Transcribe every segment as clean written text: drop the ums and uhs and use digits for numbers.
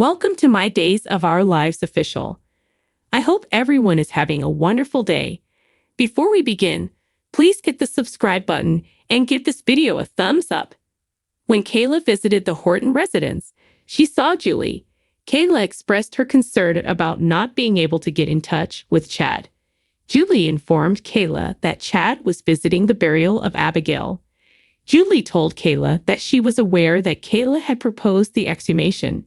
Welcome to My Days of Our Lives official. I hope everyone is having a wonderful day. Before we begin, please hit the subscribe button and give this video a thumbs up. When Kayla visited the Horton residence, she saw Julie. Kayla expressed her concern about not being able to get in touch with Chad. Julie informed Kayla that Chad was visiting the burial of Abigail. Julie told Kayla that she was aware that Kayla had proposed the exhumation.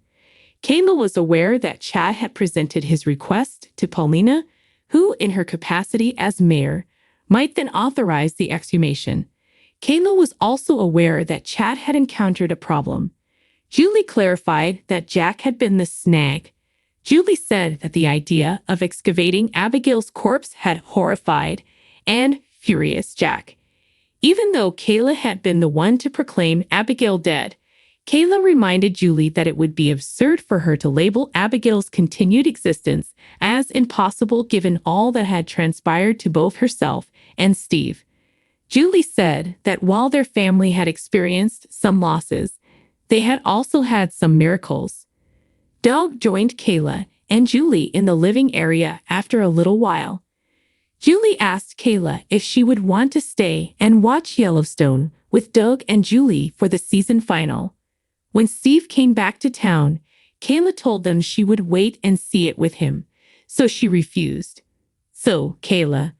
Kayla was aware that Chad had presented his request to Paulina, who, in her capacity as mayor, might then authorize the exhumation. Kayla was also aware that Chad had encountered a problem. Julie clarified that Jack had been the snag. Julie said that the idea of excavating Abigail's corpse had horrified and furious Jack. Even though Kayla had been the one to proclaim Abigail dead, Kayla reminded Julie that it would be absurd for her to label Abigail's continued existence as impossible given all that had transpired to both herself and Steve. Julie said that while their family had experienced some losses, they had also had some miracles. Doug joined Kayla and Julie in the living area after a little while. Julie asked Kayla if she would want to stay and watch Yellowstone with Doug and Julie for the season final. When Steve came back to town, Kayla told them she would wait and see it with him, so she refused. "So, Kayla,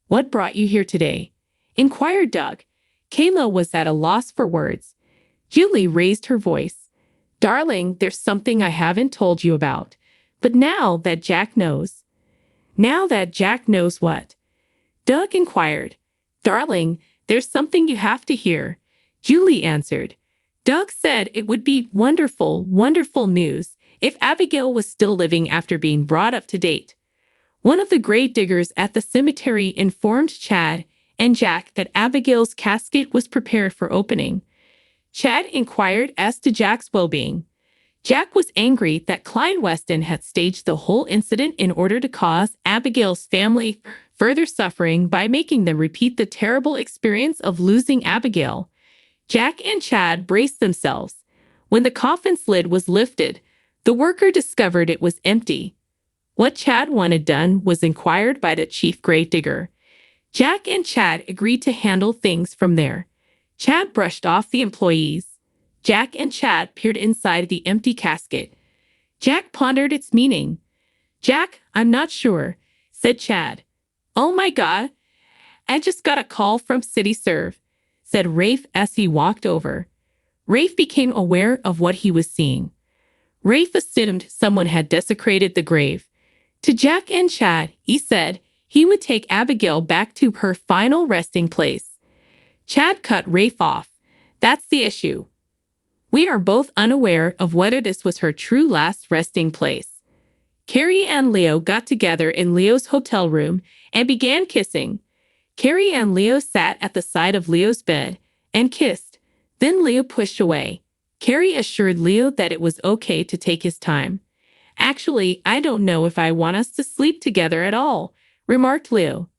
what brought you here today?" inquired Doug. Kayla was at a loss for words. Julie raised her voice. "Darling, there's something I haven't told you about. But now that Jack knows." "Now that Jack knows what?" Doug inquired. "Darling, there's something you have to hear," Julie answered. Doug said it would be wonderful, wonderful news if Abigail was still living after being brought up to date. One of the grave diggers at the cemetery informed Chad and Jack that Abigail's casket was prepared for opening. Chad inquired as to Jack's well-being. Jack was angry that Clyde Weston had staged the whole incident in order to cause Abigail's family further suffering by making them repeat the terrible experience of losing Abigail. Jack and Chad braced themselves. When the coffin's lid was lifted, the worker discovered it was empty. What Chad wanted done was inquired by the chief grave digger. Jack and Chad agreed to handle things from there. Chad brushed off the employees. Jack and Chad peered inside the empty casket. Jack pondered its meaning. "Jack, I'm not sure," said Chad. "Oh my God, I just got a call from City Serve," said Rafe as he walked over. Rafe became aware of what he was seeing. Rafe assumed someone had desecrated the grave. To Jack and Chad, he said he would take Abigail back to her final resting place. Chad cut Rafe off. "That's the issue. We are both unaware of whether this was her true last resting place." Carrie and Leo got together in Leo's hotel room and began kissing. Carrie and Leo sat at the side of Leo's bed and kissed. Then Leo pushed away. Carrie assured Leo that it was okay to take his time. "Actually, I don't know if I want us to sleep together at all," remarked Leo.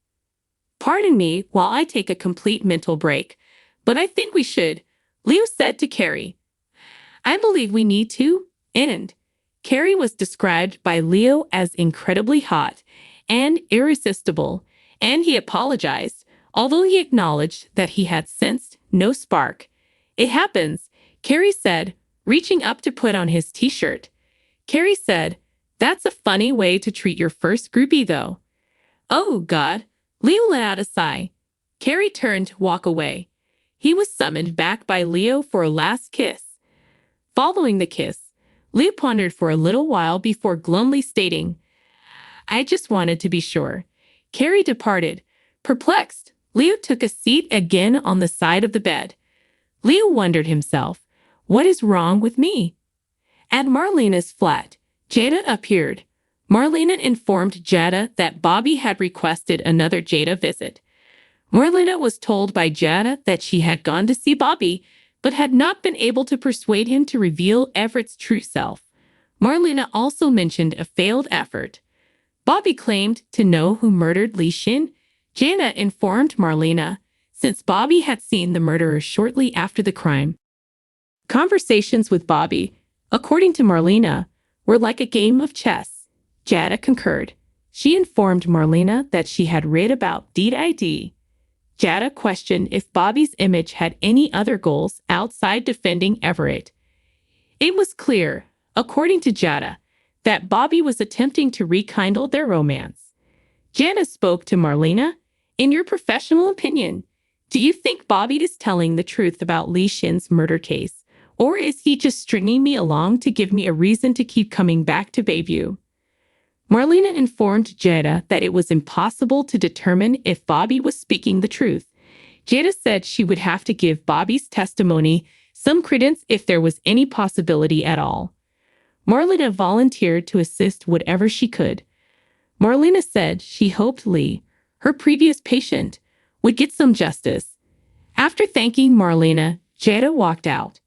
"Pardon me while I take a complete mental break, but I think we should," Leo said to Carrie. "I believe we need to end." Carrie was described by Leo as incredibly hot and irresistible, and he apologized, although he acknowledged that he had sensed no spark. "It happens," Carrie said, reaching up to put on his t-shirt. Carrie said, "That's a funny way to treat your first groupie, though." "Oh, God," Leo let out a sigh. Carrie turned to walk away. He was summoned back by Leo for a last kiss. Following the kiss, Leo pondered for a little while before glumly stating, "I just wanted to be sure." Carrie departed. Perplexed, Leo took a seat again on the side of the bed. Leo wondered himself, what is wrong with me? At Marlena's flat, Jada appeared. Marlena informed Jada that Bobby had requested another Jada visit. Marlena was told by Jada that she had gone to see Bobby, but had not been able to persuade him to reveal Everett's true self. Marlena also mentioned a failed effort. Bobby claimed to know who murdered Li Shin. Jada informed Marlena, since Bobby had seen the murderer shortly after the crime. Conversations with Bobby, according to Marlena, were like a game of chess. Jada concurred. She informed Marlena that she had read about DID. Jada questioned if Bobby's image had any other goals outside defending Everett. It was clear, according to Jada, that Bobby was attempting to rekindle their romance. Jada spoke to Marlena. In your professional opinion, do you think Bobby is telling the truth about Li Shin's murder case, or is he just stringing me along to give me a reason to keep coming back to Bayview? Marlena informed Jada that it was impossible to determine if Bobby was speaking the truth. Jada said she would have to give Bobby's testimony some credence if there was any possibility at all. Marlena volunteered to assist whatever she could. Marlena said she hoped Lee, her previous patient, would get some justice. After thanking Marlena, Jada walked out.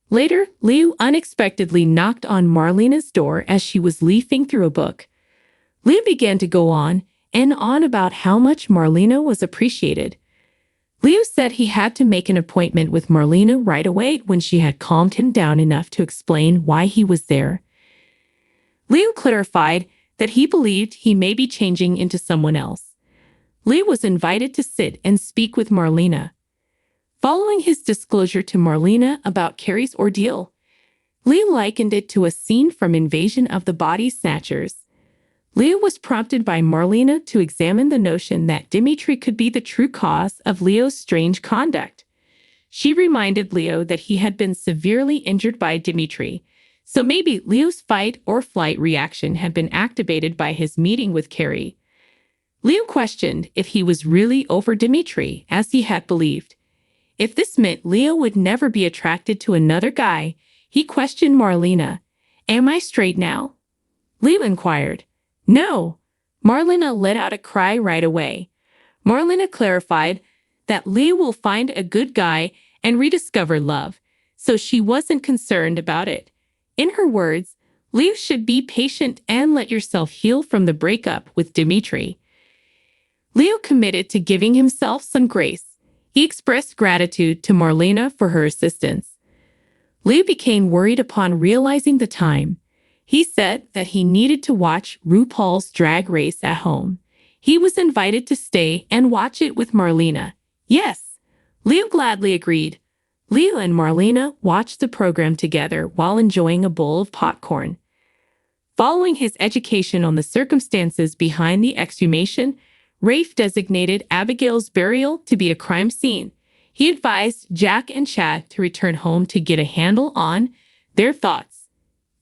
Later, Liu unexpectedly knocked on Marlena's door as she was leafing through a book. Liu began to go on and on about how much Marlena was appreciated. Liu said he had to make an appointment with Marlena right away when she had calmed him down enough to explain why he was there. Liu clarified that he believed he may be changing into someone else. Liu was invited to sit and speak with Marlena. Following his disclosure to Marlena about Carrie's ordeal, Liu likened it to a scene from Invasion of the Body Snatchers. Liu was prompted by Marlena to examine the notion that Dimitri could be the true cause of Leo's strange conduct. She reminded Leo that he had been severely injured by Dimitri, so maybe Leo's fight or flight reaction had been activated by his meeting with Carrie. Leo questioned if he was really over Dimitri, as he had believed. If this meant Leo would never be attracted to another guy, he questioned Marlena. "Am I straight now?" Leo inquired. "No." Marlena let out a cry right away. Marlena clarified that Leo will find a good guy and rediscover love, so she wasn't concerned about it. In her words, Leo should be patient and let yourself heal from the breakup with Dimitri. Leo committed to giving himself some grace. He expressed gratitude to Marlena for her assistance. Leo became worried upon realizing the time. He said that he needed to watch RuPaul's Drag Race at home. He was invited to stay and watch it with Marlena. Yes, Leo gladly agreed. Leo and Marlena watched the program together while enjoying a bowl of popcorn. Following his education on the circumstances behind the exhumation, Rafe designated Abigail's burial to be a crime scene. He advised Jack and Chad to return home to get a handle on their thoughts.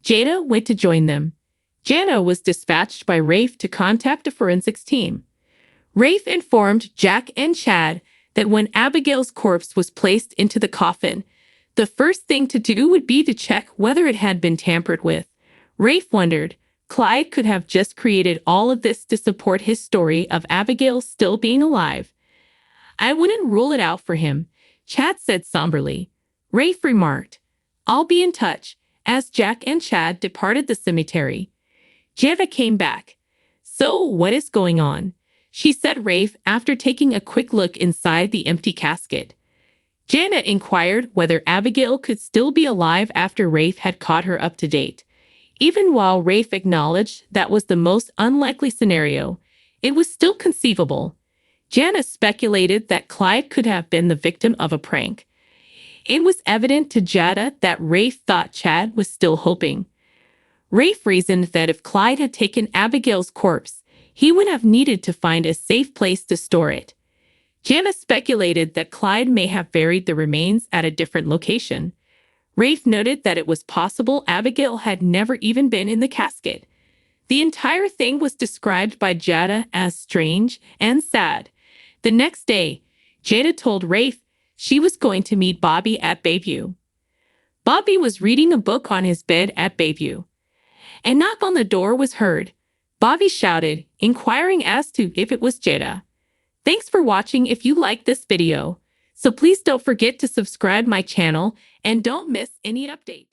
Jada went to join them. Jana was dispatched by Rafe to contact a forensics team. Rafe informed Jack and Chad that when Abigail's corpse was placed into the coffin, the first thing to do would be to check whether it had been tampered with. Rafe wondered, Clyde could have just created all of this to support his story of Abigail still being alive. "I wouldn't rule it out for him," Chad said somberly. Rafe remarked, "I'll be in touch," as Jack and Chad departed the cemetery. Jada came back. "So, what is going on?" she said Rafe after taking a quick look inside the empty casket. Jana inquired whether Abigail could still be alive after Rafe had caught her up to date. Even while Rafe acknowledged that was the most unlikely scenario, it was still conceivable. Jana speculated that Clyde could have been the victim of a prank. It was evident to Jada that Rafe thought Chad was still hoping. Rafe reasoned that if Clyde had taken Abigail's corpse, he would have needed to find a safe place to store it. Jana speculated that Clyde may have buried the remains at a different location. Rafe noted that it was possible Abigail had never even been in the casket. The entire thing was described by Jada as strange and sad. The next day, Jada told Rafe she was going to meet Bobby at Bayview. Bobby was reading a book on his bed at Bayview. A knock on the door was heard. Bobby shouted, inquiring as to if it was Jada. Thanks for watching. If you liked this video, so please don't forget to subscribe my channel and don't miss any update.